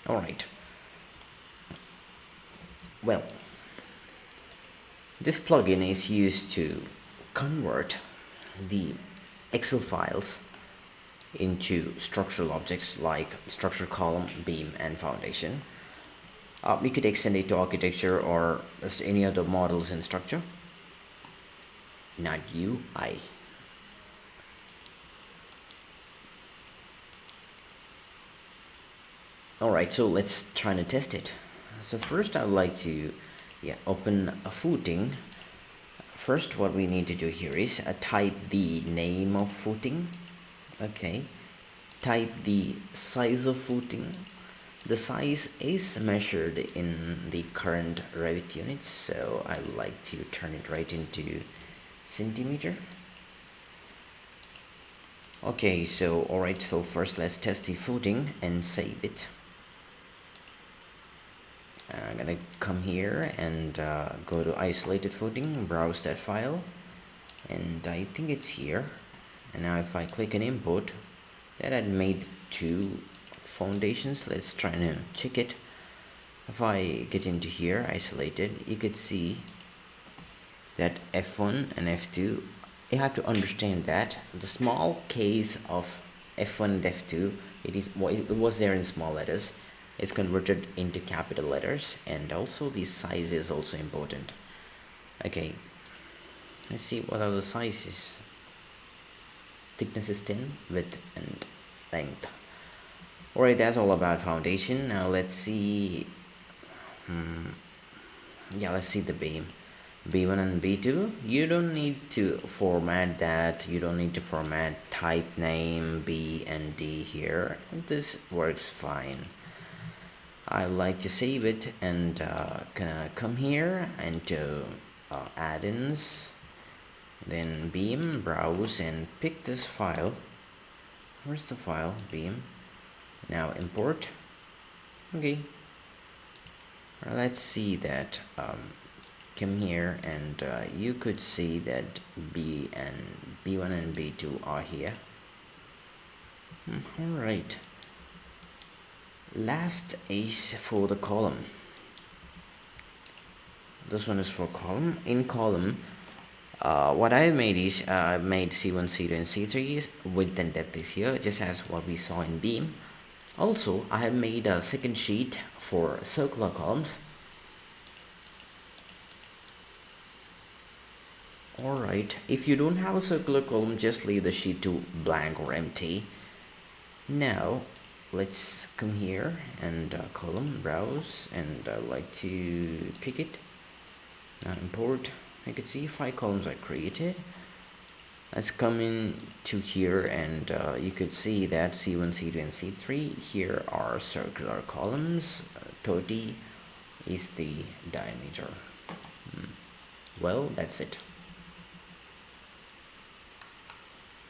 All right. Well, this plugin is used to convert the Excel files into structural objects like structure, column, beam, and foundation. We could extend it to architecture or just any other models in structure, not UI. Alright, so let's try to test it. So first I would like to open a footing. First what we need to do here is type the name of footing. Okay, type the size of footing. The size is measured in the current Revit units, so I would like to turn it right into centimeter. Okay, so alright, so first let's test the footing and save it. I'm gonna come here and go to isolated footing, browse that file, and I think it's here. And now if I click on import, that had made two foundations. Let's try and check it. If I get into here, isolated, you could see that F1 and F2, you have to understand that the small case of F1 and F2, it was there in small letters. It's converted into capital letters, and also the size is also important. Okay, let's see what are the sizes. Thickness is 10, width and length. Alright, that's all about foundation. Now let's see let's see the beam. B1 and B2, you don't need to format that. You don't need to format type name B and D here. This works fine. I like to save it and come here and to add-ins, then beam, browse, and pick this file. Where's the file? Beam. Now import. Okay, let's see that. Come here and you could see that B1 and B2 are here. All right. Last is for the column. This one is for column. In column, what I made is I've made C1, C2, and C3. Width and depth is here, just as what we saw in beam. Also, I have made a second sheet for circular columns. Alright, if you don't have a circular column, just leave the sheet to blank or empty. Now let's come here and column, browse, and I like to pick it. Now import. I can see 5 columns are created. Let's come in to here and you could see that C1, C2, and C3 here are circular columns. 30 is the diameter. Well, that's it.